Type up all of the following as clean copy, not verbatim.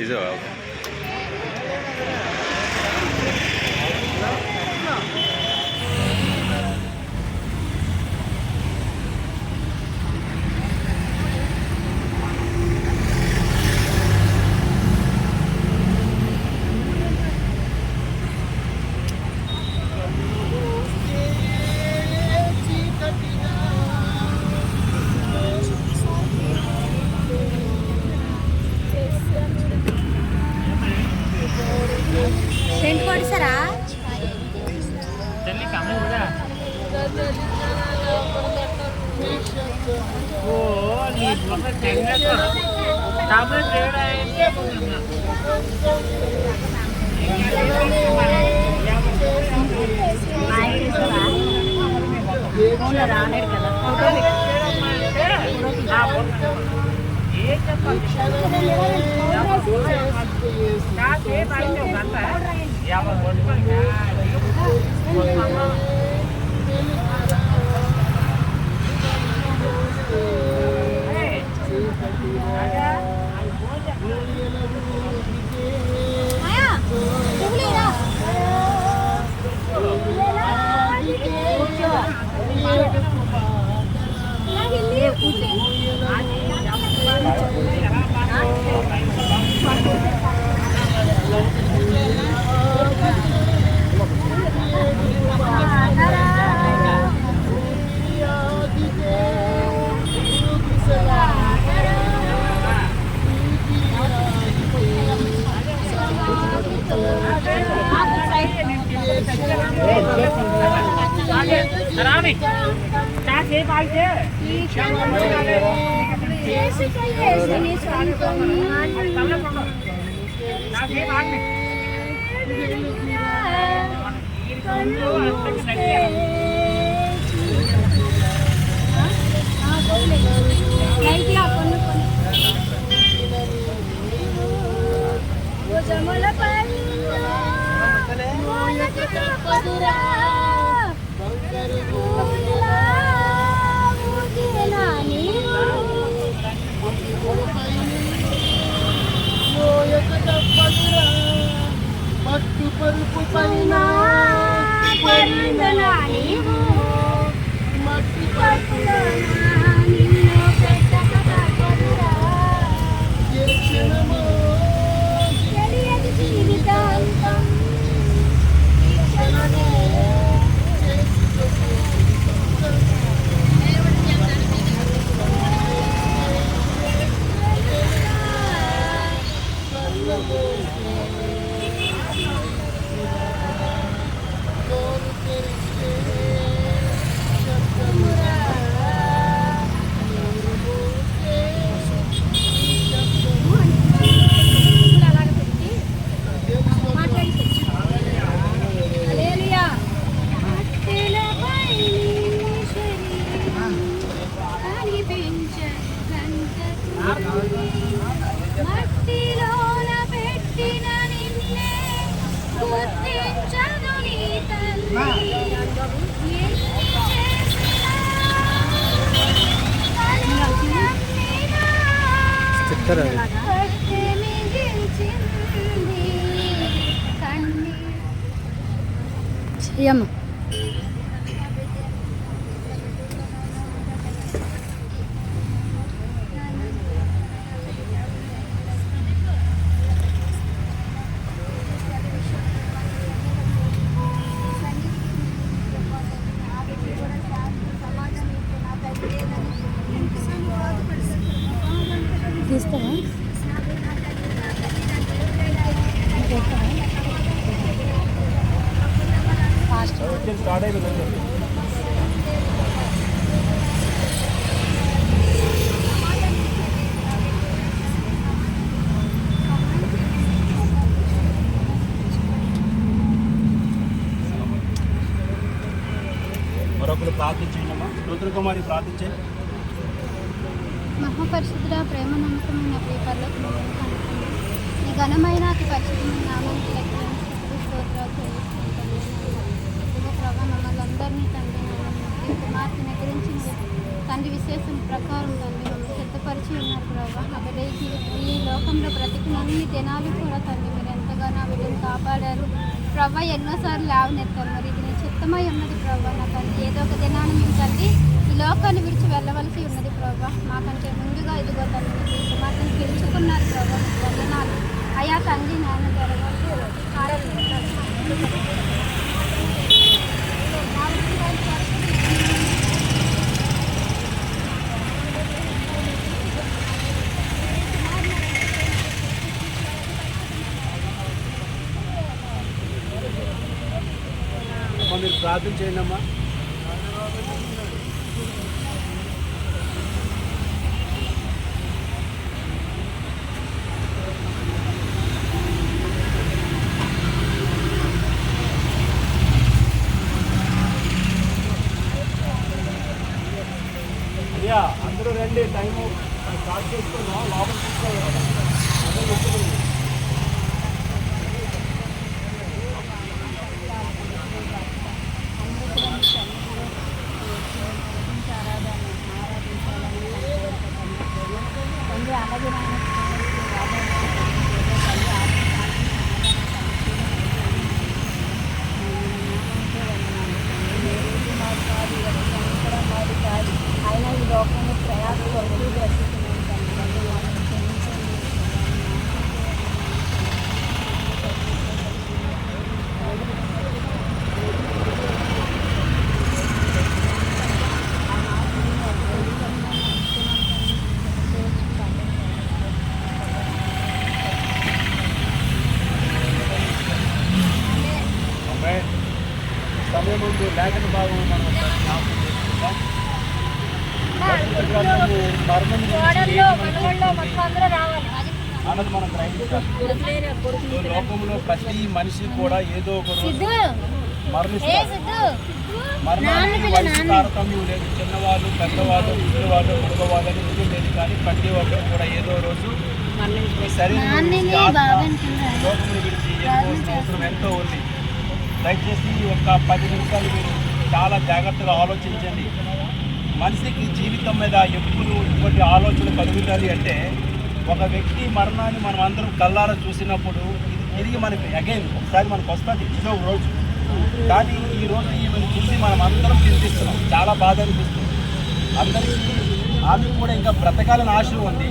ఇదో సెంట్ కొడిసారా రాలేడు కదా పట్టు పరుపు పైన మట్టి పట్టులో నిన్ను పెట్టక తప్పదురా ఏ క్షణమో తెలియదు జీవితాంతం ఈ క్షణమే మట్టిలోన పెట్టిన నిన్నే గుర్తించను నీ తల్లి అమ్మ తీస్తావా స్టార్ట్ అయిపోయింది. మరొకరు ప్రార్థించండి. రుద్రకుమారి ప్రార్థించండి. మహాపరిశుద్ధ ప్రేమ నమ్మకమైన ప్రియపర్లకు ఈ ఘనమైన అతి పరిశుద్ధమైన నామానికి లెక్కలను స్తోత్రాలు చెల్లిస్తుంటాను. ప్రభా మమ్మల్ని అందరినీ తండ్రి కుమార్తెను గురించి తండ్రి విశేషం ప్రకారం తండ్రి మమ్మల్ని బయలుపరిచి ఉన్నారు ప్రభా. ఆ బిడ్డ ఈ లోకంలో బ్రతికినన్ని దినాలు కూడా తండ్రి మీరు ఎంతగానో ఆ బిడ్డను కాపాడారు ప్రభా. ఎన్నోసార్లు లేవనెత్తారు. మరి ఇది నీ చిత్తమై ఉన్నది ప్రభా. నా తండ్రి ఏదో ఒక దినాన్ని మేము తండ్రి ఈ లోకాన్ని విడిచి వెళ్ళవలసి ఉన్నది ప్రభా. మాకంటే ముందుగా ఇదిగో తండ్రి మీరు మాత్రం పిలుచుకున్నారు ప్రభా. మీకు వందనాలు అయా తండ్రి. నాన్న జరగవచ్చు మీరు ప్రార్థన చేయండి అమ్మా. అయ్యా అందరూ రండి, టైము స్టార్ట్ చేసుకున్నాం. లోపల తీసుకోవాలి కదా. అందరూ ఒప్పుకోండి. అయినా ఈ లోకంలో ప్రయాస కొరకు సమయం ముందు లేఖన భాగం మనం ఒకసారి జ్ఞాపకం చేసుకుంటాం. మరణం అన్నది మనం గ్రహించాలి. లోకంలో ప్రతి మనిషి కూడా ఏదో ఒక రోజు మరణిస్తారు. మరణానికి వయసు తారతమ్యం లేదు. చిన్నవాళ్ళు, పెద్దవాళ్ళు, ముసలివాళ్ళు, మగవాళ్ళు అని ఏది లేదు. కానీ ప్రతి ఒక్కరు కూడా ఏదో రోజు శరీరం లోకమును విడిచి అవసరం ఎంతో ఉంది. దయచేసి ఒక 10 నిమిషాలు మీరు చాలా జాగ్రత్తగా ఆలోచించండి. మనిషికి జీవితం మీద ఎప్పుడు ఇటువంటి ఆలోచన కలుగుతుంది అంటే, ఒక వ్యక్తి మరణాన్ని మనం అందరం కళ్ళారా చూసినప్పుడు ఇది తిరిగి మనకి అగైన్ ఒకసారి మనకు వస్తుంది ఇదో రోజు. కానీ ఈరోజు ఈమెను చూసి మనం అందరం చింతిస్తున్నాం. చాలా బాధ అనిపిస్తుంది అందరికీ. ఆమె కూడా ఇంకా బ్రతకాలని ఆశ ఉంది,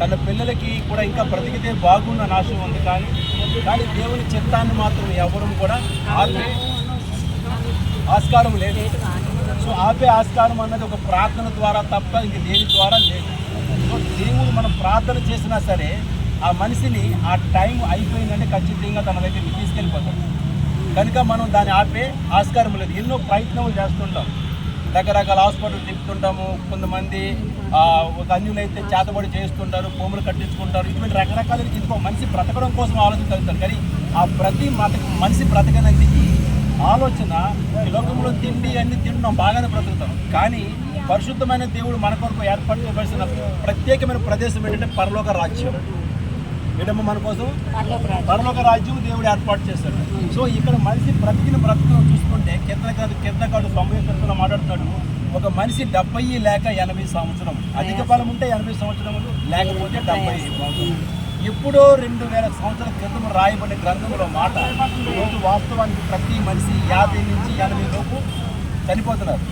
తన పిల్లలకి కూడా ఇంకా బ్రతికితే బాగుందని ఆశ ఉంది. కానీ దేవుని చిత్తాన్ని మాత్రం ఎవరు కూడా ఆపే ఆస్కారం లేదు. సో ఆపే ఆస్కారం అన్నది ఒక ప్రార్థన ద్వారా తప్ప ఇంక దేని ద్వారా లేదు. సో దేవుడు మనం ప్రార్థన చేసినా సరే ఆ మనిషిని ఆ టైం అయిపోయిందంటే ఖచ్చితంగా తన దగ్గరికి తీసుకెళ్ళిపోతాం. కనుక మనం దాన్ని ఆపే ఆస్కారం లేదు. ఎన్నో ప్రయత్నాలు చేస్తుంటాం, రకరకాల హాస్పిటల్ తిప్పుతుంటాము. కొంతమంది ఒక అన్యులైతే చేతబడి చేస్తుంటారు, భూములు కట్టించుకుంటారు. ఇటువంటి రకరకాల ఇంకో మనిషి బ్రతకడం కోసం ఆలోచన కలుగుతారు. కానీ ఆ ప్రతి మనిషి బ్రతకనందుకు ఆలోచన ఈ లోకంలో తిండి అన్ని తింటున్నాం, బాగానే బ్రతుకుతాం. కానీ పరిశుద్ధమైన దేవుడు మన కొరకు ఏర్పాటు చేయవలసిన ప్రత్యేకమైన ప్రదేశం ఏంటంటే పరలోక రాజ్యం. ఏంటమ్మా మన కోసం పరలోక రాజ్యం దేవుడు ఏర్పాటు చేస్తాడు. సో ఇక్కడ మనిషి బ్రతుకును చూసుకుంటే కిందకాడు 90 మాట్లాడుతాడు. ఒక మనిషి 70 లేక 80 సంవత్సరం, అధిక బలం ఉంటే 80 సంవత్సరములు, లేకపోతే 70. ఎప్పుడో 2000 సంవత్సరాల క్రితం రాయబడిన గ్రంథంలో మాట ఈరోజు వాస్తవానికి ప్రతి మనిషి 50 నుంచి 80 లోపు చనిపోతున్నారు.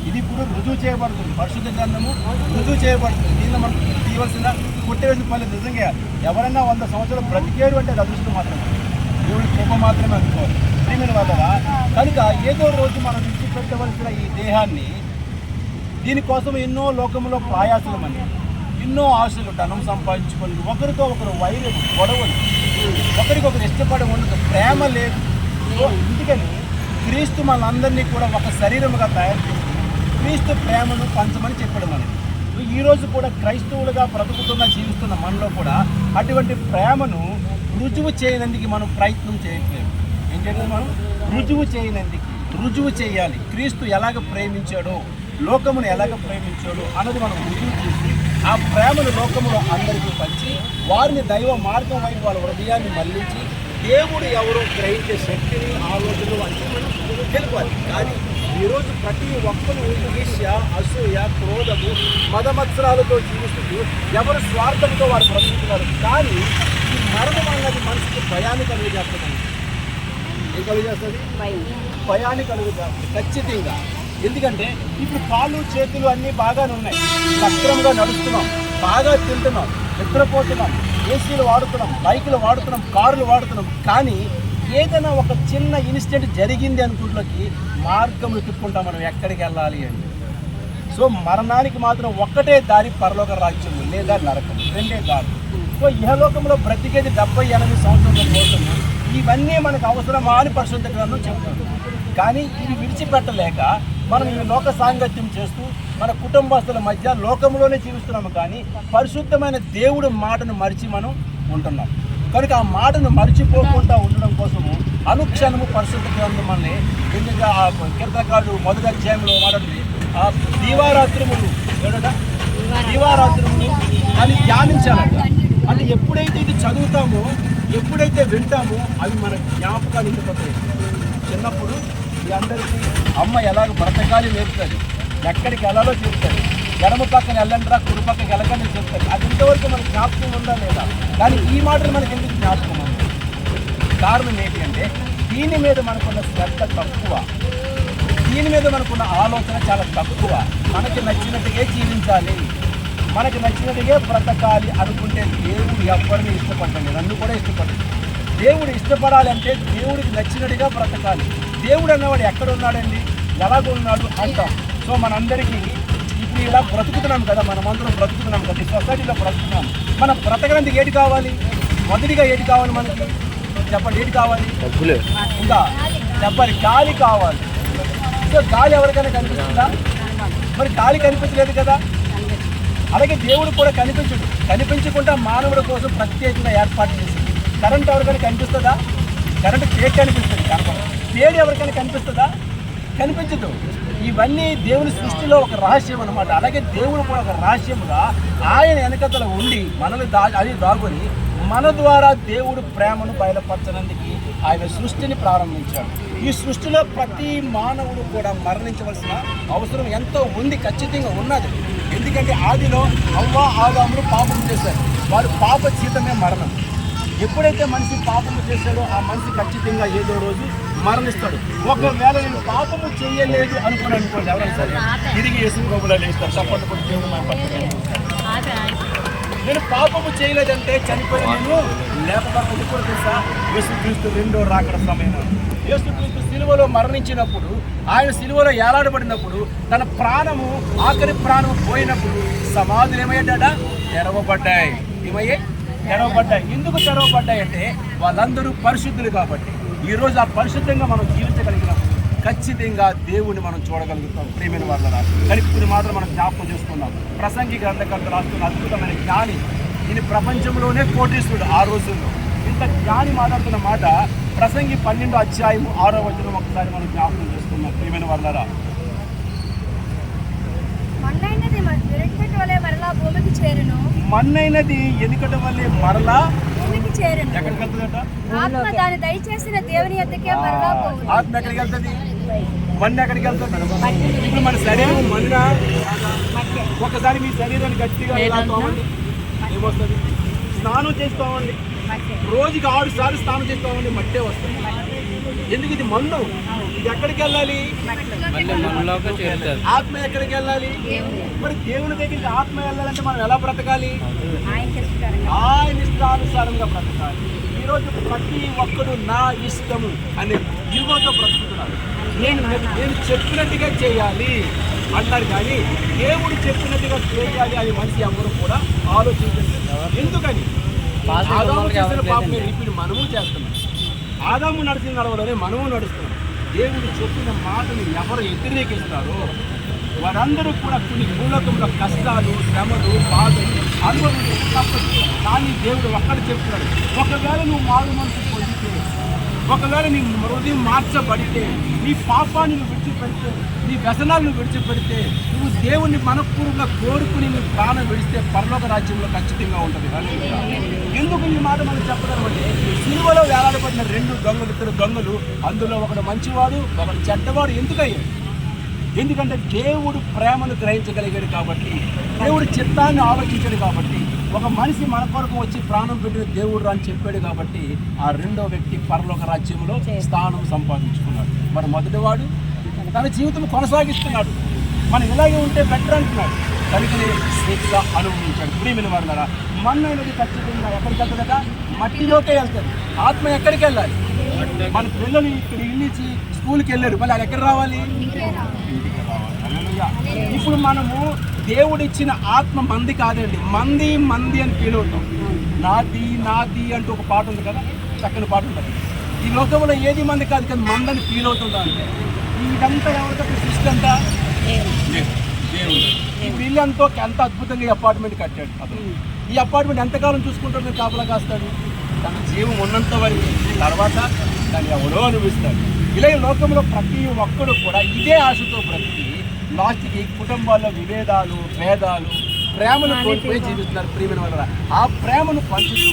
ఇది ఇప్పుడు రుజువు చేయబడుతుంది. పరిశుద్ధ గ్రంథము రుజువు చేయబడుతుంది. దీనిలో మనం తీయవలసిన కొట్టేసిన పని నిజంగా ఎవరైనా 100 సంవత్సరాలు బ్రతికేరు అంటే అది అదృష్టం మాత్రమే, దేవుడి కృప మాత్రమే అనుకోవాలి. ప్రియమైన వాళ్ళ కనుక ఏదో రోజు మనం విడిచిపెట్టవలసిన ఈ దేహాన్ని, దీనికోసం ఎన్నో లోకంలో ప్రయాసలమని ఎన్నో ఆశలు, ధనం సంపాదించుకొని ఒకరితో ఒకరు వైరం, గొడవలు, ఒకరికొకరు ఇష్టపడి ఉండదు, ప్రేమ లేదు. ఇందుకని క్రీస్తు మనందరినీ కూడా ఒక శరీరముగా తయారు చేసి క్రీస్తు ప్రేమను పంచమని చెప్పడం అనేది. ఈరోజు కూడా క్రైస్తవులుగా బ్రతుకుతున్న జీవిస్తున్న మనలో కూడా అటువంటి ప్రేమను రుజువు చేయనందుకు మనం ప్రయత్నం చేయట్లేదు. ఏం చేయాలి? మనం రుజువు చేయాలి. క్రీస్తు ఎలాగ ప్రేమించాడో, లోకమును ఎలాగ ప్రేమించాడో అన్నది మనం రుజువు చేసి ఆ ప్రేమను లోకములో అందరికీ పంచి వారిని దైవ మార్గం వైపు వాళ్ళ హృదయాన్ని మళ్లించి దేవుడు ఎవరో గ్రహించే శక్తిని, ఆలోచనలు అన్ని తెలిపాలి. కానీ ఈరోజు ప్రతి ఒక్కరు ఈర్ష్య, అసూయ, క్రోధము, మదమత్సరాలతో జీవిస్తూ ఎవరు స్వార్థంతో వారు బ్రతుకుతున్నారు. కానీ ఈ మరణం అన్నది మనిషికి భయాన్ని కలుగజేస్తుంది. ఏం కలుగజేస్తుంది? భయాన్ని కలుగజేస్తుంది ఖచ్చితంగా. ఎందుకంటే ఇప్పుడు కాళ్ళు చేతులు అన్నీ బాగానే ఉన్నాయి, సక్రమంగా నడుస్తున్నాం, బాగా తింటున్నాం, నిద్రపోతున్నాం, ఏసీలు వాడుతున్నాం, బైకులు వాడుతున్నాం, కార్లు వాడుతున్నాం. కానీ ఏదైనా ఒక చిన్న ఇన్సిడెంట్ జరిగింది అనుకుంటులోకి మార్గం వెతుక్కుంటాం మనం ఎక్కడికి వెళ్ళాలి అని. సో మరణానికి మాత్రం ఒక్కటే దారి, పరలోక రాజ్యం లేదా నరకం, రెండే దారి. సో ఇహలోకంలో బ్రతికేది 70-80 సంవత్సరాల కోసం. ఇవన్నీ మనకు అవసరమా అని పరిశుద్ధ గ్రంథం చెప్తుంది. కానీ ఇవి విడిచిపెట్టలేక మనం ఈ లోక సాంగత్యం చేస్తూ మన కుటుంబస్తుల మధ్య లోకంలోనే జీవిస్తున్నాము. కానీ పరిశుద్ధమైన దేవుడి మాటను మరిచి మనం ఉంటున్నాం. కనుక ఆ మాటను మర్చిపోకుండా ఉండడం కోసము అనుక్షణము పరిశుద్ధ గ్రంథం మనల్ని ఎందుకంటే ఆ కీర్తనకారుడు 1వ అధ్యాయంలో మాట్లాడుతుంది, ఆ దీవారాత్రములు అని ధ్యానించాలంట. అంటే ఎప్పుడైతే ఇది చదువుతామో, ఎప్పుడైతే వింటామో అవి మన జ్ఞాపకాలు ఉండిపోతాయి. చిన్నప్పుడు ఈ అందరికీ అమ్మ ఎలాగ బ్రతకాలి నేర్పుతుంది, ఎక్కడికి వెళ్ళాలో చెప్తుంది, ఎడమ పక్కన వెళ్ళండిరా, కుడి పక్కకి వెళ్ళకండి చెప్తుంది. అది ఇంతవరకు మనకు జ్ఞాపకం ఉందా లేదా? కానీ ఈ మాటలు మనకి ఎందుకు జ్ఞాపకం ఉంది? కారణం ఏంటి అంటే దీని మీద మనకున్న శ్రద్ధ తక్కువ, దీని మీద మనకున్న ఆలోచన చాలా తక్కువ. మనకి నచ్చినట్టుగా జీవించాలి, మనకి నచ్చినట్టుగా బ్రతకాలి అనుకుంటే దేవుడు ఎవరిని ఇష్టపడండి, నన్ను కూడా ఇష్టపడండి. దేవుడు ఇష్టపడాలి అంటే దేవుడికి నచ్చినట్టుగా బ్రతకాలి. దేవుడు అన్నవాడు ఎక్కడ ఉన్నాడండి, ఎలాగున్నాడు అంటాం. సో మనందరికీ ఇప్పుడు ఇలా బ్రతుకుతున్నాం కదా, మనమందరం బ్రతుకుతున్నాం కదా, ఈ సొసైటీలో బ్రతుకుతున్నాం. మనం బ్రతకడానికి ఏది కావాలి? మొదటిగా ఏది కావాలి మనకి చెప్పండి, ఏది కావాలి? ఇంకా చెప్పాలి, గాలి కావాలి. సో గాలి ఎవరికైనా కనిపిస్తుందా? మరి గాలి కనిపించలేదు కదా. అలాగే దేవుడు కూడా కనిపించకుండా మానవుడి కోసం ప్రత్యేకంగా ఏర్పాటు చేసింది. కరెంట్ ఎవరికైనా కనిపిస్తుందా? కరెంట్ కేక్ కనిపిస్తుంది, కనపడదు. వేడి ఎవరికైనా కనిపిస్తుందా? కనిపించదు. ఇవన్నీ దేవుని సృష్టిలో ఒక రహస్యం అన్నమాట. అలాగే దేవుడు కూడా ఒక రహస్యముగా ఆయన వెనకతల ఉండి మనల్ని అది దాగుని మన ద్వారా దేవుడు ప్రేమను బయలుపరచడానికి ఆయన సృష్టిని ప్రారంభించాడు. ఈ సృష్టిలో ప్రతి మానవుడు కూడా మరణించవలసిన అవసరం ఎంతో ఉంది, ఖచ్చితంగా ఉన్నది. ఎందుకంటే ఆదిలో అవ్వ ఆదాములు పాపం చేశారు, వారు పాప జీతమే మరణం. ఎప్పుడైతే మనిషి పాపము చేశాడో ఆ మనిషి ఖచ్చితంగా ఏదో రోజు మరణిస్తాడు. ఒకవేళ నేను పాపము చేయలేదు అనుకోండి, ఎవరైనా సరే తిరిగి వేసిన గోపులో లేస్తారు, చప్పట్లు కొట్టి దేవుడు నేను పాపము చేయలేదంటే చనిపోయి నేను లేకపోతే కూడా తెలుసా, యేసుక్రీస్తు 2వ రాకడ సమయం. యేసుక్రీస్తు సిలువలో మరణించినప్పుడు, ఆయన సిలువలో ఏలాడబడినప్పుడు, తన ప్రాణము ఆఖరి ప్రాణము పోయినప్పుడు సమాధులు ఏమయ్యాడ? తెరవబడ్డాయి. తెరవబడ్డాయి. ఎందుకు తెరవబడ్డాయి అంటే వాళ్ళందరూ పరిశుద్ధులు కాబట్టి. ఈరోజు ఆ పరిశుద్ధంగా మనం జీవించగలిగినప్పుడు ఖచ్చితంగా దేవుణ్ణి మనం చూడగలుగుతాం. ప్రియమైన వాళ్ళ కానీ ఇప్పుడు మాత్రం మనం జ్ఞాపకం చేసుకున్నాం. ప్రసంగి గ్రంథకర్త రాస్తున్న అద్భుతమైన జ్ఞాని, ఈయన ప్రపంచంలోనే కోటీశ్వరుడు. ఆ రోజుల్లో ఇంత జ్ఞాని మాట్లాడుతున్న మాట ప్రసంగి 12వ అధ్యాయం 6వ వచనం ఒకసారి మనం జ్ఞాపకం చేసుకున్నాం. ప్రియమైన వాళ్ళరా, మన్నైనది ఎనుకటి వల్లే మరలా భూమికి చేరును. ఎక్కడికి వెళ్తుందట? ఆత్మ దాని దయచేసిన దేవుని యొద్దకే మరలా పోవును. ఆత్మ ఎక్కడికి వెళ్తుంది? మన్ను ఎక్కడికి వెళ్తుంది? ఇప్పుడు మన శరీరం మన్న. ఒకసారి మీ శరీరాన్ని గట్టిగా ఏమొస్తుంది? స్నానం చేసుకోమండి, రోజుకి 6 సార్లు స్నానం చేసుకోమండి, మట్టే వస్తుంది. ఎందుకు? ఇది మన్ను. ఇది ఎక్కడికి వెళ్ళాలి? ఆత్మ ఎక్కడికి వెళ్ళాలి? మరి దేవుని దగ్గరికి ఆత్మ వెళ్ళాలంటే మనం ఎలా బ్రతకాలి? ఆయన ఇష్టానుసారంగా బ్రతకాలి. ఈరోజు ప్రతి ఒక్కరు నా ఇష్టము అనే జీవంతో బ్రతుకుతున్నారు. నేను చెప్పినట్టుగా చేయాలి అంటారు, కానీ దేవుడు చెప్పినట్టుగా చేయాలి అని మనిషి ఎవరు కూడా ఆలోచించారు. ఎందుకని? ఆదాము చేసిన పాపమే ఇప్పుడు మనము చేస్తున్నాం. ఆదాము నడిచిన నడవలోనే మనము నడుస్తున్నాం. దేవుడు చెప్పిన మాటను ఎవరు వ్యతిరేకిస్తారో వారందరూ కూడా కొన్ని భూలోకంలో కష్టాలు, శ్రమలు, బాధలు అనుభవించి తప్పదు. కానీ దేవుడు ఒక్కడ చెప్తున్నాడు, ఒకవేళ నువ్వు మారు మనసు పొందితే, ఒకవేళ నీ హృదయం మార్చబడితే, నీ పాపాన్ని నువ్వు విడిచిపెడితే, నీ వ్యసనాలను విడిచిపెడితే, నువ్వు దేవుణ్ణి మనపూర్వకంగా కోరుకుని నువ్వు ప్రాణం విడిస్తే పరలోక రాజ్యంలో ఖచ్చితంగా ఉంటుంది. ఎందుకు ఈ మాట మనం చెప్పగలమంటే, సిలువలో వేలాడబడిన 2 దొంగలు, 2 దొంగలు, అందులో ఒకడు మంచివాడు, ఒకడు చెడ్డవాడు ఎందుకయ్యాడు? ఎందుకంటే దేవుడు ప్రేమను గ్రహించగలిగాడు కాబట్టి, దేవుడు చిత్తాన్ని ఆలోచించాడు కాబట్టి, ఒక మనిషి మన కొరకు వచ్చి ప్రాణం పెట్టిన దేవుడు అని చెప్పాడు కాబట్టి ఆ రెండో వ్యక్తి పరలోక రాజ్యంలో స్థానం సంపాదించుకున్నాడు. మరి మొదటివాడు తన జీవితం కొనసాగిస్తున్నాడు, మనం ఇలాగే ఉంటే బెటర్ అంటున్నాడు, కనుకనే శిక్ష అనుభవించాడు. ప్రియమైన వారులారా, మన్ను అనేది ఖచ్చితంగా ఎక్కడికి వెళ్తుందట? మట్టిలోకే వెళ్తుంది. ఆత్మ ఎక్కడికి వెళ్ళాలి? మన పిల్లలు ఇక్కడ ఇల్లించి స్కూల్కి వెళ్ళారు, మళ్ళీ అది ఎక్కడ రావాలి? ఇప్పుడు మనము దేవుడిచ్చిన ఆత్మ మంది కాదండి, మంది మంది అని ఫీల్ అవుతాం. నాది నాది అంటూ ఒక పాట ఉంది కదా, చక్కని పాట ఉంటుంది. ఈ లోకంలో ఏది మంది కాదు, కానీ మందని ఫీల్ అవుతుందా అంటే ఇదంతా ఎవరితో సృష్టి అంతా దేవుడు. ఈ వీళ్ళంతో ఎంత అద్భుతంగా ఈ అపార్ట్మెంట్ కట్టాడు అతను. ఈ అపార్ట్మెంట్ ఎంతకాలం చూసుకుంటాడు, మీరు కాపలా కాస్తాడు? తన జీవం ఉన్నంత వరకు, తర్వాత దాన్ని ఎవడో అనుభవిస్తాడు. ఇలా ఈ లోకంలో ప్రతి ఒక్కడు కూడా ఇదే ఆశతో బ్రతికి లాస్ట్కి కుటుంబాల్లో విభేదాలు, భేదాలు, ప్రేమను కోల్పోయి జీవిస్తున్నారు. ప్రియమైన వల్ల ఆ ప్రేమను పంచుతూ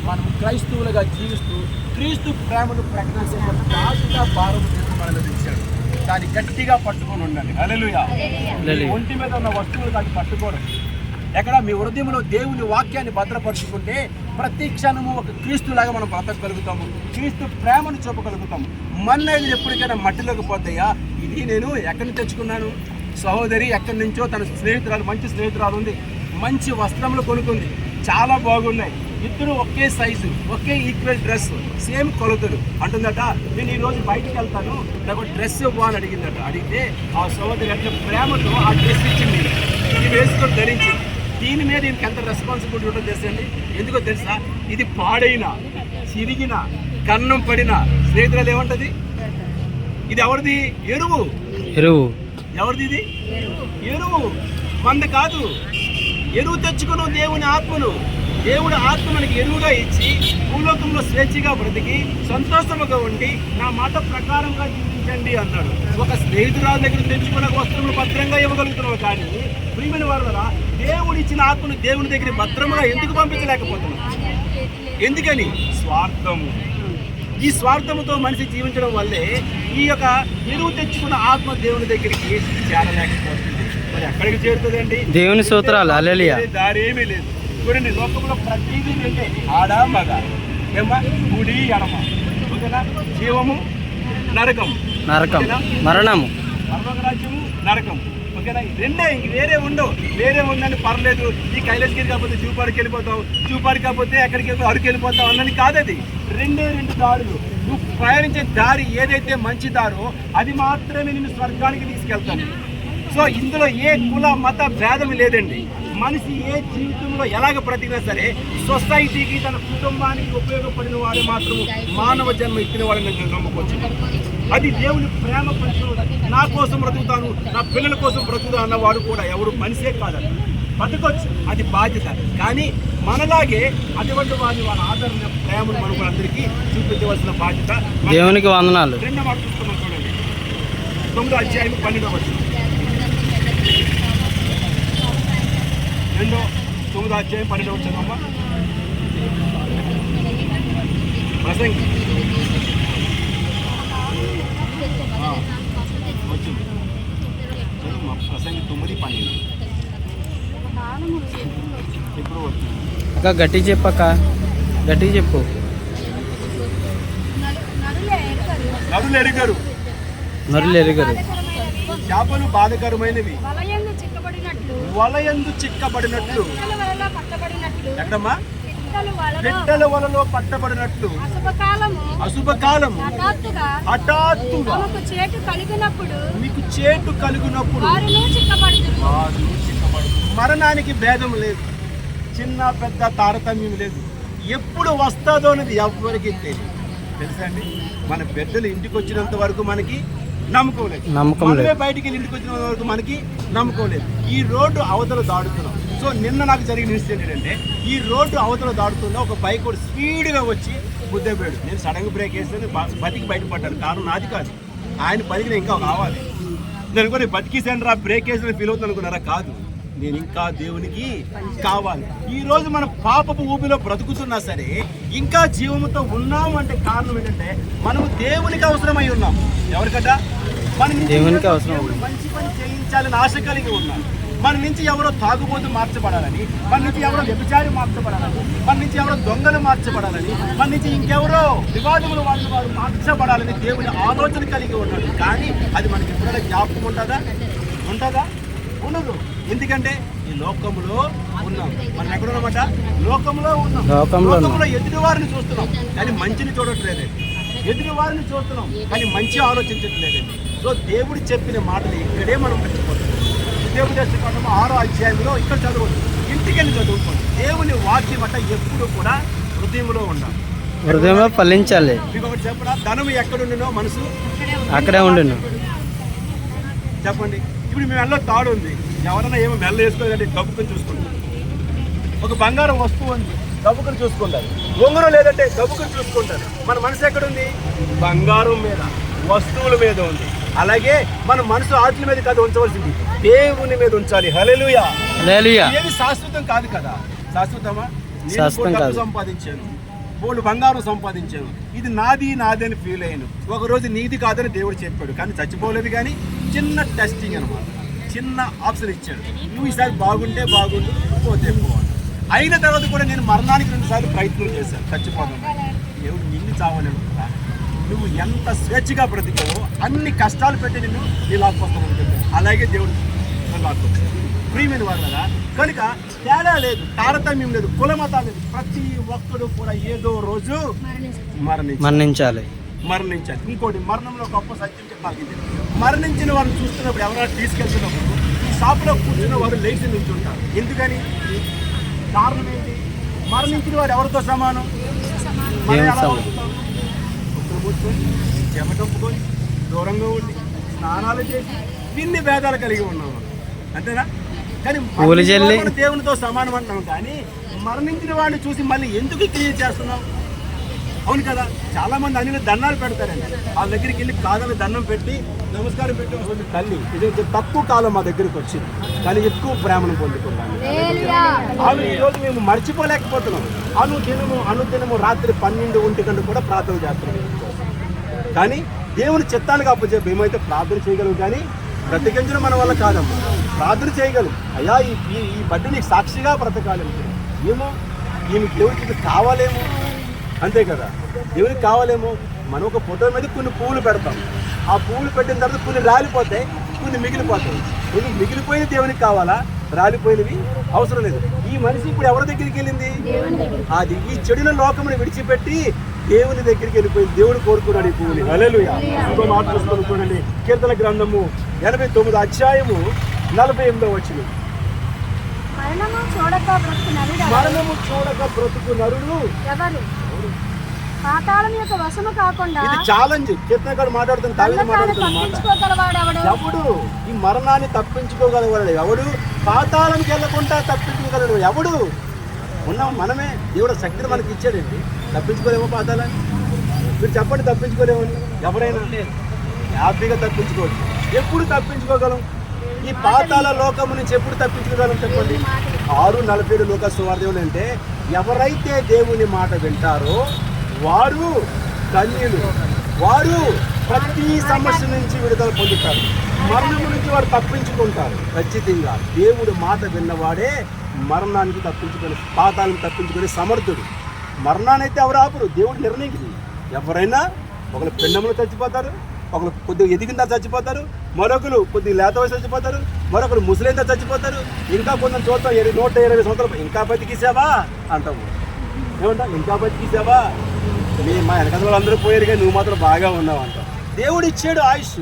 మనం క్రైస్తవులుగా జీవిస్తూ క్రీస్తు ప్రేమను ప్రకటించే బాధ్యత భారం మనలో తెచ్చాడు. దాన్ని గట్టిగా పట్టుకొని ఉండండి. హల్లెలూయా. ఒంటి మీద ఉన్న వస్తువులు దాన్ని పట్టుకోవడం ఎక్కడ? మీ హృదయంలో దేవుని వాక్యాన్ని భద్రపరుచుకుంటే ప్రతి క్షణము ఒక క్రీస్తులాగా మనం బ్రతకగలుగుతాము, క్రీస్తు ప్రేమను చూపగలుగుతాము. మన్నది ఎప్పటికైనా మట్టిలోకి పోతాయా? ఇది నేను ఎక్కడి తెచ్చుకున్నాను? సహోదరి ఎక్కడి నుంచో తన స్నేహితురాలు, మంచి స్నేహితురాలు ఉంది, మంచి వస్త్రములు కొనుక్కుంది, చాలా బాగున్నాయి, ఇద్దరు ఒకే సైజు, ఒకే ఈక్వల్ డ్రెస్, సేమ్ కొలతలు. అంటుందట, నేను ఈరోజు బయటికి వెళ్తాను, నాకు డ్రెస్ ఇవ్వాలని అడిగిందట. అడిగితే ఆ సహోదరి అంటే ప్రేమతో ఆ డ్రెస్ ఇచ్చింది, ఇది వేసుకొని ధరించింది. దీని మీద దీనికి ఎంత రెస్పాన్సిబిలిటీ ఉంటుందో తెలుసండి. ఎందుకో తెలుసా? ఇది పాడైన, చిరిగిన, కన్నం పడిన స్నేహితురాలు ఏమంటది? ఇది ఎవరిది? ఎరువు. ఎరువు ఎవరిది? ఇది ఎరువు, మంద కాదు. ఎరువు తెచ్చుకున్న దేవుని ఆత్మను, దేవుడు ఆత్మ మనకి ఎరువుగా ఇచ్చి భూలోకంలో స్వేచ్ఛగా బ్రతికి సంతోషముగా ఉండి నా మాట ప్రకారంగా జీవించండి అన్నాడు. ఒక స్నేహితురాల దగ్గర తెచ్చుకున్న వస్త్రములు భద్రంగా ఇవ్వగలుగుతున్నావు, కానీ ప్రియమైన వారులారా, దేవుడు ఇచ్చిన ఆత్మను దేవుని దగ్గర భద్రముగా ఎందుకు పంపించలేకపోతున్నాం? ఎందుకని? స్వార్థము. ఈ స్వార్థముతో మనిషి జీవించడం వల్లే ఈ యొక్క ఎరువు తెచ్చుకున్న ఆత్మ దేవుని దగ్గరికి చేరలేకపోతుంది. మరి ఎక్కడికి చేరుతుందండి? దేవుని స్తోత్రాలు. హల్లెలూయా. దారి ఏమీ లేదు. చూడండి, లోకంలో ప్రతిదీ రెండే, ఆడ మగ, ఏమా కుడి ఎడమ, ఓకేనా? జీవము, నరకం, నరకం, మరణము, పరలోకరాజ్యము, నరకం, ఓకేనా? రెండే, ఇంక వేరే ఉండవు. వేరే ఉందని పర్లేదు, ఈ కైలాసగిరి కాకపోతే జూపాడికి వెళ్ళిపోతావు, జూపాడికి కాకపోతే ఎక్కడికి వెళ్ళి అరకు వెళ్ళిపోతావు అన్నది కాదది. రెండే రెండు దారులు. నువ్వు ప్రయాణించే దారి ఏదైతే మంచి దారో అది మాత్రమే నిన్ను స్వర్గానికి తీసుకెళ్తాను. సో ఇందులో ఏ కుల మత భేదం లేదండి. మనిషి ఏ జీవితంలో ఎలాగ బ్రతికినా సరే సొసైటీకి, తన కుటుంబానికి ఉపయోగపడిన వాడు మాత్రం మానవ జన్మ ఇచ్చిన వాడిని నేను నమ్ముకోవచ్చు. అది దేవుని ప్రేమ పంచు. నా కోసం బ్రతుకుతాను, నా పిల్లల కోసం బ్రతుకుతాను అన్నవాడు కూడా ఎవరు మనిషే కాదండి. బతకొచ్చు, అది బాధ్యత. కానీ మనలాగే అటువంటి వారిని వాళ్ళ ఆదరణ, ప్రేమను మనకు అందరికీ చూపించవలసిన బాధ్యత దేవునికి వందనాలు. రెండో మాట చూస్తున్నాం చూడండి, 9వ అధ్యాయం 12వ వచనం. 9వ అధ్యాయం 12వ వచనం అమ్మా. ప్రసంగి వచ్చింది, ప్రసంగి 9:12. ఇప్పుడు అక్క గట్టి చెప్పక్క, గట్టి చెప్పు. నరులు ఎరుగరు, నరులు ఎరుగరు. చేపలు బాధకరమైనవి, వలయందు చిక్కబడినట్లు. ఎక్కడమ్మా? పిట్టల వలలో పట్టబడినట్లు. అశుభకాలము హఠాత్తుగా మీకు చేటు కలిగినప్పుడు మరణానికి భేదం లేదు, చిన్న పెద్ద తారతమ్యం లేదు. ఎప్పుడు వస్తుందో అనేది ఎవరికి తెలియదు. తెలుసా అండి? మన పెద్దలు ఇంటికి వచ్చినంత వరకు మనకి నమ్మకం లేదు, మనమే బయటికి వెళ్ళి ఇంటికి వచ్చినంత వరకు మనకి నమ్మకం లేదు. ఈ రోడ్డు అవతల దాడుతున్నాం. సో నిన్న నాకు జరిగిన ఇన్సిడెంట్ ఏంటంటే, ఈ రోడ్డు అవతల దాడుతున్నా ఒక బైక్ కూడా స్పీడ్గా వచ్చి గుద్దేపోయాడు. నేను సడన్గా బ్రేక్ వేస్తే బతికి బయటపడ్డాను. కారణం నాది కాదు, ఆయన బతికిన ఇంకా కావాలి. నేను కూడా బతికిసాను రా, బ్రేక్ వేసిన ఫీల్ అవుతాను అనుకున్నారా? కాదు, నేను ఇంకా దేవునికి కావాలి. ఈరోజు మనం పాపపు ఊపిలో బ్రతుకుతున్నా సరే ఇంకా జీవముతో ఉన్నాము అంటే కారణం ఏంటంటే మనము దేవునికి అవసరమై ఉన్నాం. ఎవరికట? మన నుంచి దేవునికి అవసరం దేవుడు మంచి పని చేయించాలని ఆశ కలిగి ఉన్నాడు. మన నుంచి ఎవరో తాగుబోతు మార్చబడాలని, మన నుంచి ఎవరో వ్యభిచారి మార్చబడాలని, మన నుంచి ఎవరో దొంగలు మార్చబడాలని, మన నుంచి ఇంకెవరో వివాదములు వారు మార్చబడాలని దేవుని ఆలోచన కలిగి ఉన్నాడు. కానీ అది మనకి ఎప్పుడైనా జ్ఞాపకం ఉంటుందా? ఉండదు. ఎందుకంటే ఈ లోకంలో ఉన్నాం. మనం ఎక్కడున్నామట? లోకంలో ఉన్నాం. లోకంలో ఎదుటి వారిని చూస్తున్నాం కానీ మంచిని చూడట్లేదండి. ఎదుటి వారిని చూస్తున్నాం కానీ మంచి ఆలోచించట్లేదండి. సో దేవుడు చెప్పిన మాటలు ఇక్కడే మనం మర్చిపోతాం. దేవుని దర్శనం 6వ అధ్యాయంలో ఇక్కడ చదవదు, ఇంటికి వెళ్ళి చదువుకోండి. దేవుని వాక్యం అట్ట ఎప్పుడు కూడా హృదయంలో ఉండాలి, హృదయంలో ఫలించాలి. మీకు ఒకటి చెప్పడా, ధనం ఎక్కడుండినో మనసు అక్కడే ఉండును. చెప్పండి. ఇప్పుడు మీ మెల్ల తాడు ఉంది, ఎవరైనా ఏమో మెల్ల వేసుకోలేదంటే గబుకుని చూసుకుంటారు. ఒక బంగారం వస్తువు ఉంది, గబుకుని చూసుకుంటారు. ఉంగరం లేదంటే గబుకుని చూసుకుంటారు. మన మనసు ఎక్కడుంది? బంగారం మీద, వస్తువుల మీద ఉంది. అలాగే మన మనసు ఆటల మీద కాదు ఉంచవలసింది, దేవుని మీద ఉంచాలి. హల్లెలూయా. ఏది శాశ్వతం కాదు కదా. శాశ్వతమా? నేను సంపాదించాను, బోళ్ళు బంగారం సంపాదించాను, ఇది నాది అని ఫీల్ అయ్యాను. ఒకరోజు నీది కాదని దేవుడు చెప్పాడు, కానీ చచ్చిపోలేదు. కానీ చిన్న టెస్టింగ్ అనమాట, చిన్న ఆప్షన్ ఇచ్చాడు. నువ్వు ఈసారి బాగుంటే బాగుండు, పోతే పోవాలి. అయిన తర్వాత కూడా నేను మరణానికి 2 సార్లు ప్రయత్నం చేశాను, చచ్చిపోతాను. దేవుడు నిన్ను చావలేడు. నువ్వు ఎంత స్వేచ్ఛగా బ్రతికావో అన్ని కష్టాలు పెట్టి నిన్ను నీ లాక్కొస్తాను చెప్పాడు. అలాగే దేవుడు లాక్కొచ్చాడు. ప్రియమైన వారు కదా, కనుక తేడా లేదు, తారతమ్యం లేదు, కులమతాలు లేదు. ప్రతి ఒక్కడు కూడా ఏదో రోజు మరణించాలి. ఇంకోటి, మరణంలో గొప్ప సత్యం చెప్పాలి. మరణించిన వారిని చూస్తున్నప్పుడు ఎవరైనా తీసుకెళ్తున్నప్పుడు ఈ షాపులో కూర్చున్న వారు లేచి నిల్చుంటారు. ఎందుకని? కారణం ఏంటి? మరణించిన వారు ఎవరితో సమానం? కూర్చొని చెమటొప్పుకొని దూరంగా ఉండి స్నానాలు చేసి ఇన్ని భేదాలు కలిగి ఉన్నాము, అంతేనా? కానీ దేవునితో సమానం అంటాం. కానీ మరణించిన వాడిని చూసి మళ్ళీ ఎందుకు క్రియ చేస్తున్నాం? అవును కదా. చాలా మంది అన్ని దండాలు పెడతారండి. వాళ్ళ దగ్గరికి వెళ్ళి కాదని దండం పెట్టి నమస్కారం పెట్టి వస్తుంది తల్లి. ఇది తక్కువ కాలం మా దగ్గరికి వచ్చింది, కానీ ఎక్కువ ప్రేమను పొందుకున్నాను. ఆమె ఈరోజు మేము మర్చిపోలేకపోతున్నాం. అనుదినము రాత్రి 12-1 గంటలు కూడా ప్రార్థన చేస్తున్నాం. కానీ దేవుని చిత్తానికి అప్పచెప్పి మేమైతే ప్రార్థన చేయగలం, కానీ బ్రతికించడం మన వల్ల కాదమ్మా. ప్రార్థన చేయగలం. అయ్యా ఈ బడ్డీ నీకు సాక్షిగా బ్రతకాలి. ఏమో ఈమె దేవుడికి కావాలేమో, అంతే కదా. దేవునికి కావాలేమో. మనం ఒక ఫోటో మీద కొన్ని పువ్వులు పెడతాం. ఆ పువ్వులు పెట్టిన తర్వాత కొన్ని రాలిపోతాయి, కొన్ని మిగిలిపోతాయి. కొన్ని మిగిలిపోయిన దేవునికి కావాలా, రాలిపోయినవి అవసరం లేదు. ఈ మనిషి ఇప్పుడు ఎవరి దగ్గరికి వెళ్ళింది? అది ఈ చెడుల లోకముని విడిచిపెట్టి దేవుని దగ్గరికి వెళ్ళిపోయింది. దేవుడు కోరుకున్నాడు ఈ పువ్వుని. హల్లెలూయా. ఇంకో మాట చూసుకొని చూడండి, కీర్తన గ్రంథము 89వ అధ్యాయము 48వ వచనం. మరణము చూడక బ్రతుకు నరుడు ఎవరు? పాతాళం యొక్క వశము కాకుండా. ఇది ఛాలెంజ్. కీర్తనకారుడు మాట్లాడుతున్న ఎవడు ఈ మరణాన్ని తప్పించుకోగలవాడు? ఎవడు పాతాళంకి వెళ్ళకుండా తప్పించుకోగలడు? ఎవడు? ఉన్నాం మనమే. దేవుడు శక్తిని మనకి ఇచ్చాడండి. తప్పించుకోలేమో పాతాళాన్ని? మీరు చెప్పండి, తప్పించుకోలేమో? ఎవరైనా హ్యాపీగా తప్పించుకోవచ్చు. ఎప్పుడు తప్పించుకోగలం? ఈ పాతాళ లోకము నుంచి ఎప్పుడు తప్పించుకోగలం చెప్పండి? 6:47 లోక సువార్త అంటే, ఎవరైతే దేవుని మాట వింటారో వారు ధన్యులు, వారు ప్రతి సమస్య నుంచి విడుదల పొందుతారు, మరణం నుంచి వారు తప్పించుకుంటారు. ఖచ్చితంగా దేవుడు మాట విన్నవాడే మరణానికి తప్పించుకొని, పాతాలను తప్పించుకొని సమర్థుడు. మరణాన్ని అయితే ఎవరు ఆపరు, దేవుడు నిర్ణయించింది. ఎవరైనా ఒకరు పెన్నములు చచ్చిపోతారు, ఒకరు కొద్దిగా ఎదిగిన చచ్చిపోతారు, మరొకరు కొద్దిగా లేత వయసు చచ్చిపోతారు, మరొకరు ముసలింత చచ్చిపోతారు. ఇంకా కొంచెం చూద్దాం 120 సంవత్సరాలు ఇంకా బతికిసావా అంటాము. ఏమంటా? ఇంకా బతికిసావా? మా వెనకలు అందరూ పోయారు కానీ నువ్వు మాత్రం బాగా ఉన్నావు అంటావు. దేవుడు ఇచ్చాడు ఆయుష్,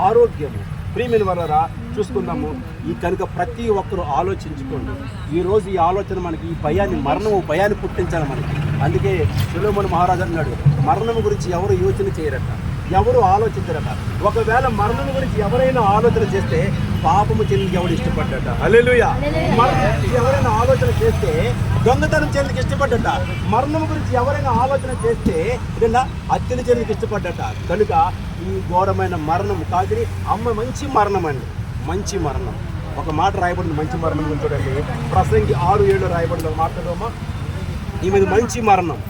ఆరోగ్యము. ప్రియమైన వారా, చూసుకుందాము. ఈ కనుక ప్రతి ఒక్కరూ ఆలోచించుకోండి. ఈరోజు ఈ ఆలోచన మనకి ఈ భయాన్ని పుట్టించాలి మనకి. అందుకే సొలొమోను మహారాజు అన్నాడు, మరణం గురించి ఎవరు యోచన చేయరట, ఎవరు ఆలోచించరట. ఒకవేళ మరణం గురించి ఎవరైనా ఆలోచన చేస్తే పాపము చెందికి ఎవడు ఇష్టపడ్డట. హల్లెలూయా. మరణం గురించి ఎవరైనా ఆలోచన చేస్తే దొంగతనం చెందికి ఇష్టపడ్డట. మరణం గురించి ఎవరైనా ఆలోచన చేస్తే ఏదన్నా హత్యలు చెందికి ఇష్టపడ్డట. కనుక ఈ ఘోరమైన మరణం కాదు, అమ్మ మంచి మరణం అండి, మంచి మరణం. ఒక మాట రాయబడింది మంచి మరణం గురించి చూడండి. ప్రసంగి 6:7 రాయబడింది. మాట్లాడమ్మా, ఈమెది మంచి మరణం.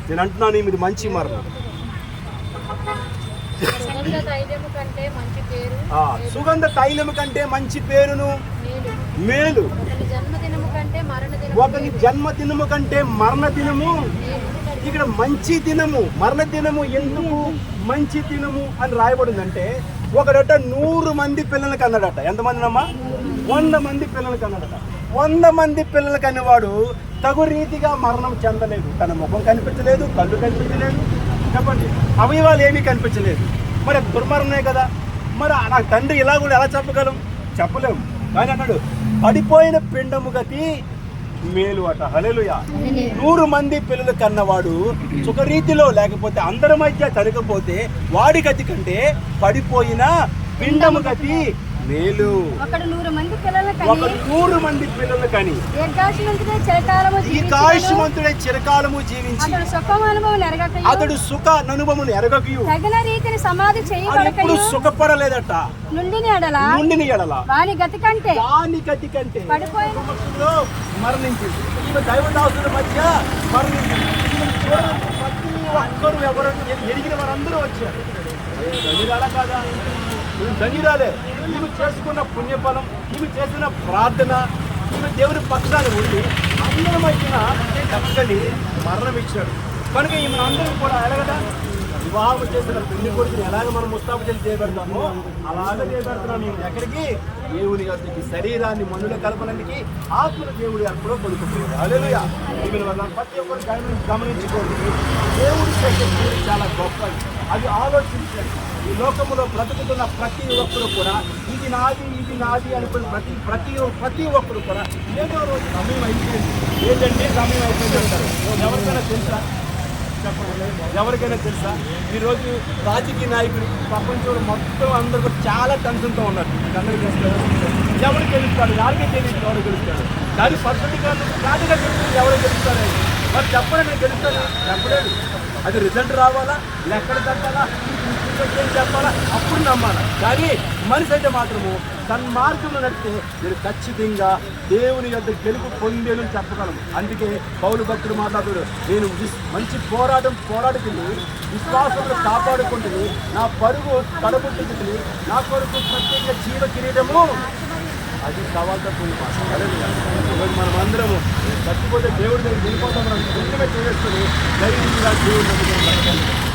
నేను అంటున్నాను, ఈమెది మంచి మరణం. సుగంధ తైలము కంటే మంచి పేరును మేలు. ఒకని జన్మదినము కంటే మరణ దినము. ఇక్కడ మంచి దినము మరణ దినము ఎందుకు మంచి దినము అని రాయబడిందంటే, ఒకడట 100 మంది పిల్లలకి అన్నాడట. ఎంతమందినమ్మా? 100 మంది పిల్లలకి అన్నాడట. 100 మంది పిల్లలకి అనేవాడు తగు రీతిగా మరణం చెందలేదు. తన ముఖం కనిపించలేదు, కళ్ళు కనిపించలేదు, చెప్పండి, అవయవాలు ఏమీ కనిపించలేదు. మరి దుర్మరణమే కదా. మరి నాకు తండ్రి ఇలా కూడా ఎలా చెప్పగలం? చెప్పలేము. కానీ అన్నాడు పడిపోయిన పిండము గతి మేలు అట. హల్లెలూయా. 100 మంది పిల్లలు కన్నవాడు సుఖరీతిలో లేకపోతే అందరి మధ్య తరగపోతే వాడి గతి కంటే పడిపోయిన పిండము గతి మేలు. ఒకడు 100 మంది పిల్లలు కని దీర్ఘాయుష్మంతుడై చిరకాలము జీవించి అతడు సుఖ అనుభవమును ఎరగకయు తగిన రీతిని సమాధి ఇప్పుడు సుఖపడలేదట. నుండిని ఎడల వాని గతి కంటే పడిపోయిన మరణించింది. ఈమె దైవదాసుల మధ్య మరణించింది. ప్రతి ఒక్కరు ఎవరు ఎరిగిన వారందరూ వచ్చారు. ధనిరాలా కాదా? ధనిరాలే. ఈమె చేసుకున్న పుణ్యఫలం, ఈమె చేసిన ప్రార్థన, ఈమె దేవుని పక్షాన్ని ఉండి అందరి మధ్యన చక్కని మరణం ఇచ్చాడు. కనుక ఈమె అందరూ కూడా ఎలాగదా వివాహం చేసిన పెళ్లి కొడుకుని ఎలాగ మనం ముస్తాబు చేసి చేయబెడతామో అలాగే చేయబెడుతున్నాం. మేము ఎక్కడికి? దేవుని యొద్దకి. శరీరాన్ని మనుల కలపడానికి ఆత్మను దేవుడి అర్పణ కొనుక్కుంటుంది. హల్లెలూయా. ఈమెను వల్ల ప్రతి ఒక్కరు గమనించుకోండి. దేవుడి శక్తి చాలా గొప్పది. అది ఆలోచించండి. ఈ లోకములో బ్రతుకుతున్న ప్రతి ఒక్కరు కూడా ఇది నాది అనుకుని ప్రతి ఒక్కరు కూడా ఏదో రోజు సమయం అయిపోయింది, ఏంటంటే సమయం అయిపోయింది అంటారు. ఎవరికైనా తెలుసా? చెప్పండి, ఎవరికైనా తెలుసా? ఈరోజు రాజకీయ నాయకులు ప్రపంచంలో మొత్తం అందరూ చాలా టెన్షన్తో ఉన్నారు. అందరూ గెలుస్తారు. ఎవరు గెలుస్తాడు? యారికే తెలియదు ఎవరు గెలుస్తాడు. దాని పద్ధతిగా ఫ్లాట్గా గెలుస్తుంది. ఎవరు గెలుస్తాడు? మరి చెప్పండి, నేను గెలుస్తాను చెప్పలేదు. అది రిజల్ట్ రావాలా, ఎక్కడ తగ్గాలా, ఏం చెప్పాలా, అప్పుడు నమ్మాలా. కానీ మనిషి అయితే మాత్రము సన్మార్గంలో నడిస్తే నేను ఖచ్చితంగా దేవుని యొక్క గెలుపు పొందేను చెప్పగలను. అందుకే పౌలు భక్తుడు మాట్లాడాడు, నేను మంచి పోరాడుతుంది, విశ్వాసంలో కాపాడుకుంటుంది, నా పరుగు తడబుట్టుతుంది, నా కొరకు ప్రత్యేక జీవ కిరీటము అది సవాల్తో కూడిన మాట. ఈరోజు మనం అందరము చచ్చిపోతే దేవుడి దగ్గర వెళ్ళిపోతాం. మనం గుర్తుగా చేసుకుని ధైర్యంగా దేవుడి దగ్గర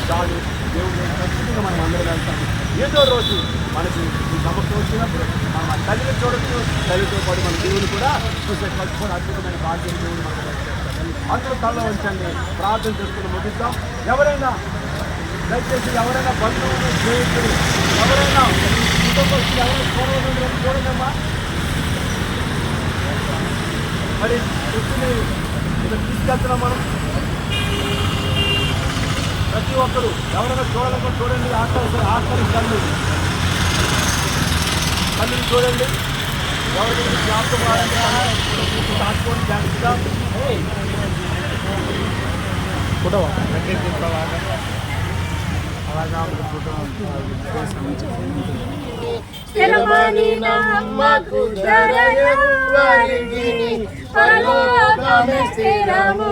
చాలు. దేవుడి దగ్గర ఖచ్చితంగా మనం అందరం వెళ్తాము. ఏదో రోజు మనకి ఈ సమస్య వచ్చినప్పుడు మనం ఆ తల్లిని చూడొచ్చు, తల్లితో పాటు మన దేవుని కూడా చూసే కలుపుకొని అద్భుతమైన భాగ్యం దేవుడు మనకు చేస్తారు. అందరూ తలలో ఉంచండి, ప్రార్థన చేసుకుని ముగిద్దాం. ఎవరైనా దయచేసి ఎవరైనా బంధువులు, స్నేహితులు, ఎవరైనా కుటుంబస్తులు ఎవరైనా చూడదమ్మా. మరి వృత్తిని తీసుకెళ్తున్నాం మనం. ప్రతి ఒక్కరు ఎవరైనా చూడాలనుకో చూడండి, ఆహ్వానించండి, కళ్ళని చూడండి. ఎవరైనా జ్ఞాపకం ఆడుకోండి జాగ్రత్తగా. ఫోటో అలాగా స్థిరమని నమ్మకు ధరయెవ్వరికి పరలోకమే స్థిరము,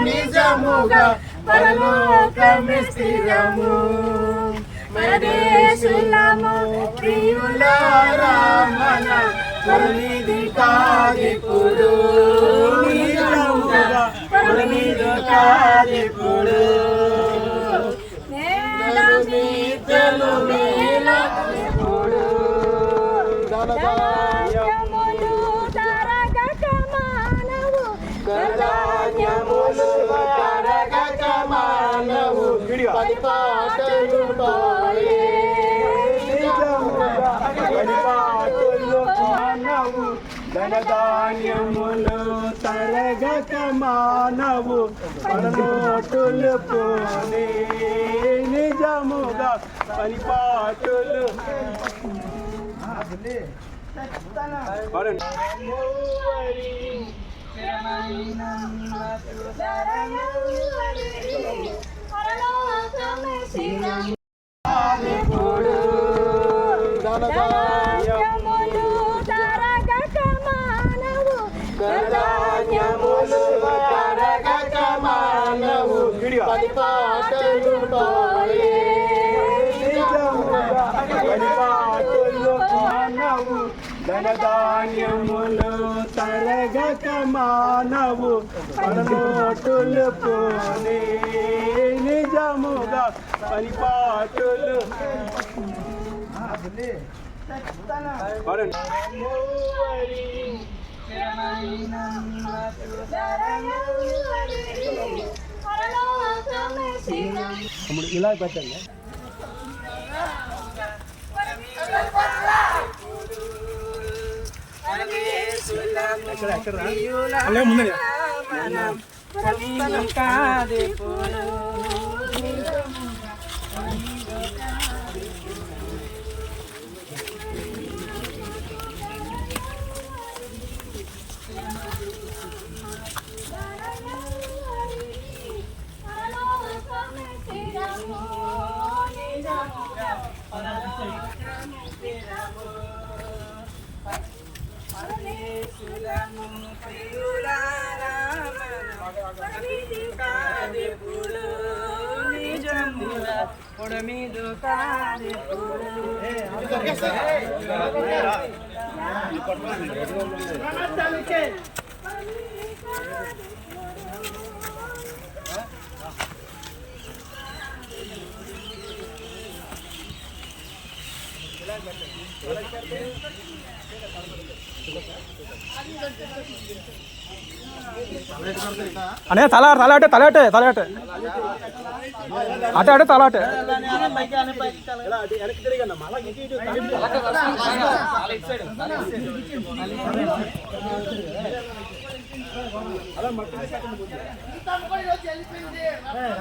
నిజముగా పరలోకమే స్థిరము. మరదేశులము ప్రియులారా మన కొనిది కాదిప్పుడు, నిజముగా కొనిది కాదిప్పుడు. ధనధాన్యములు తరగక మానవు, పరలోటులు పోనే నిజముగా పరిపాటులు. ధాన్యములు తరగక మానవు పరలోటులు పోనే నిజముగా పరిపాటులు ఇలా పెట్టండి. ముందు అనే తలాటే అటే తలాటే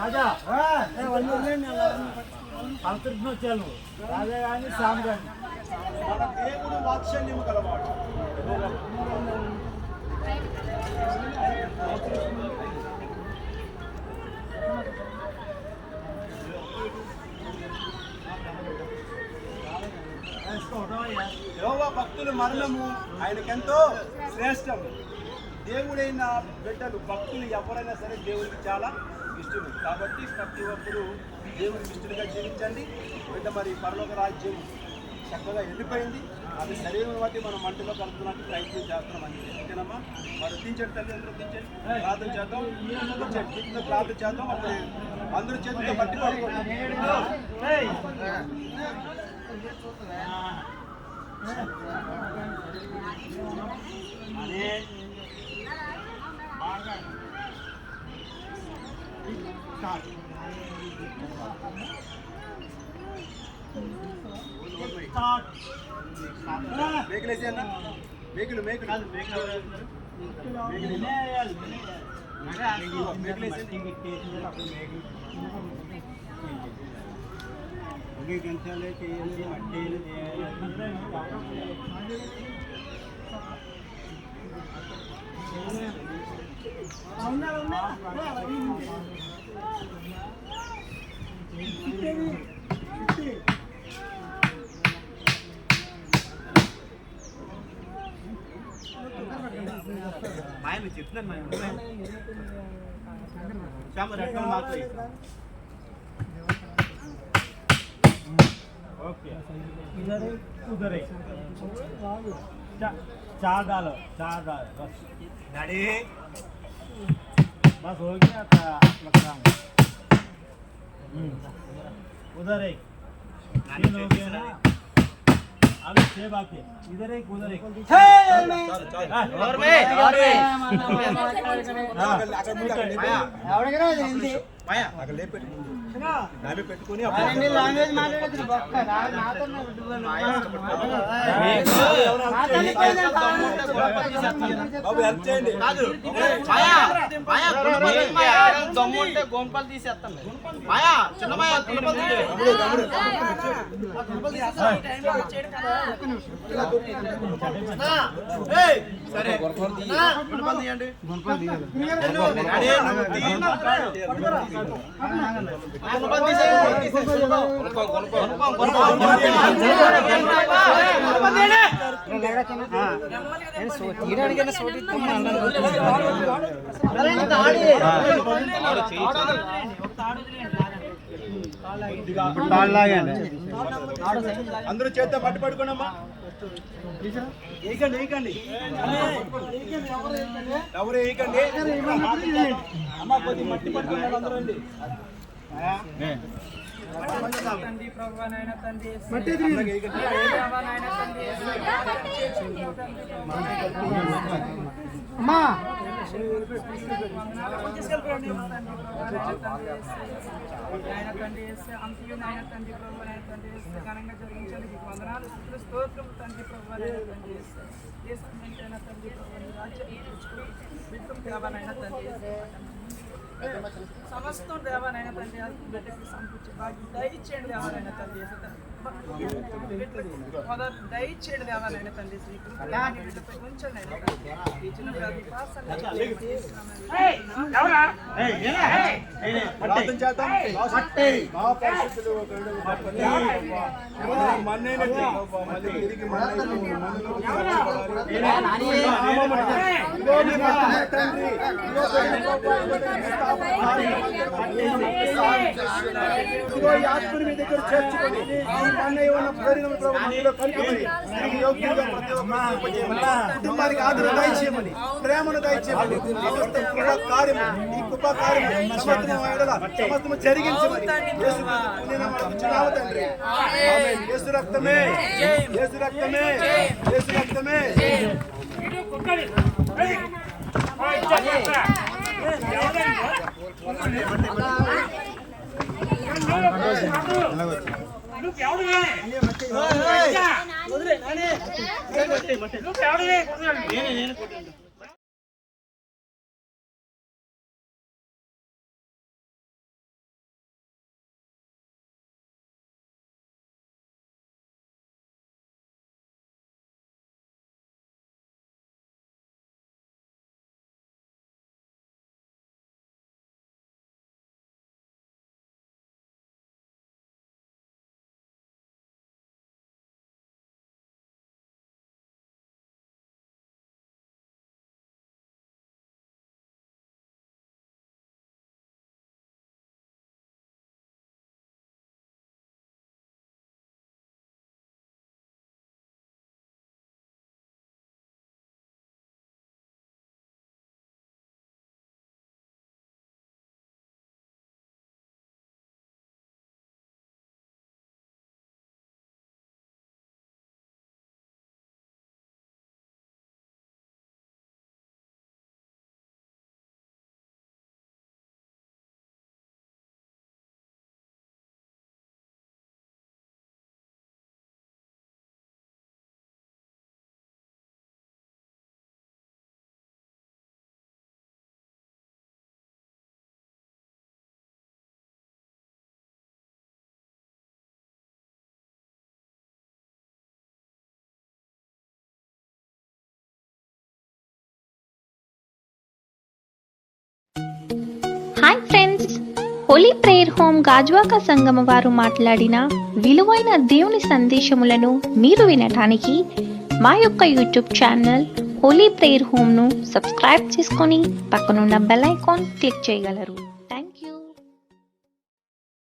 రాజా వచ్చాను రాజా కానీ స్వామి కానీ దేవుడు వాత్సల్యం కలవాడు. యెహోవా భక్తుల మరణము ఆయనకెంతో శ్రేష్టం. దేవుడైన బిడ్డలు భక్తులు ఎవరైనా సరే దేవుడికి చాలా ఇష్టం. కాబట్టి ప్రతి ఒక్కరు దేవుడికి ఇష్టంగా జీవించండి. బిడ్డ మరి పరలోక రాజ్యం చక్కగా వెళ్ళిపోయింది. అది శరీరం బట్టి మనం మంటలో కలుపుకోవడానికి ప్రయత్నం చేస్తున్నాం. ఓకేనమ్మా? మరి దించండి, తల్లిదండ్రులు దించండి, ప్రార్థన చేద్దాం. ప్రార్థన చేద్దాం. అప్పుడు అందరూ చేతులతో బట్టి పడుకోండి. మేకలేసి అన్న మేకలు ఆయన చెప్తున్నాను ओके इधर उधर चार डालो बस गाड़ी बस हो गया था उधर एक तीन हो गया ना अभी छह बाकी इधर एक उधर एक और में మాయా అక్కడ లేపెట్టుకుని పెట్టుకుని లాంగ్వేజ్ మాట్లాడదు బాబు హెల్ప్ చేయండి. కాదు దమ్ముంటే గోంపాలు తీసేస్తాం. మాయా చిన్న మాయా సరే గుణపాలు తీయండి. అందరూ చేత పట్టు పట్టుకోండమ్మా. ఏకండి ఏకండి ఎవరు ఏకండి అమ్మా, కొద్ది మట్టి పట్టుకోండి అందరూ అండి. తండ్రి ప్రభు నాయన తండ్రి అమ్మా అంతయు నాయన తండ్రి ప్రభు నాయన తండ్రి ఘనంగా జరిగించాలి. మీకు వందనాలు స్తోత్రం తండ్రి ప్రభు నాయన తండ్రి దేశమైన తండ్రి ప్రభు రాజ్యం బిడ్డం దేవాలైన తండ్రి సమస్తం దేవాలైన తండ్రి బిడ్డకి సంపూర్తి భాగ్యం దయచేయండి దేవాలైన తండ్రి దయచేయండి దేవాలైన తండ్రి శ్రీకృష్ణ ఉంచండి ఇచ్చిన ప్రతి ప్రార్థన చేద్దాం. మా పరిస్థితులు మన్నైనట్టు మళ్ళీ తిరిగి ఆత్మని మీ దగ్గర చేర్చుకొని కుటుంబానికి ఆదరణ దయచేయమని, ప్రేమను దయచేయమని, సమస్తము జరిగించమని తండ్రి. యేసు రక్తమే, యేసు రక్తమే, యేసు రక్తమే. Hi friends, Holi prayer home Gajuwaka సంగమ వారు మాట్లాడిన విలువైన దేవుని సందేశములను మీరు వినటానికి మా యొక్క యూట్యూబ్ ఛానల్ హోలీ ప్రేయర్ హోమ్ను సబ్స్క్రైబ్ చేసుకొని పక్కనున్న బెల్ ఐకాన్ క్లిక్ చేయగలరు.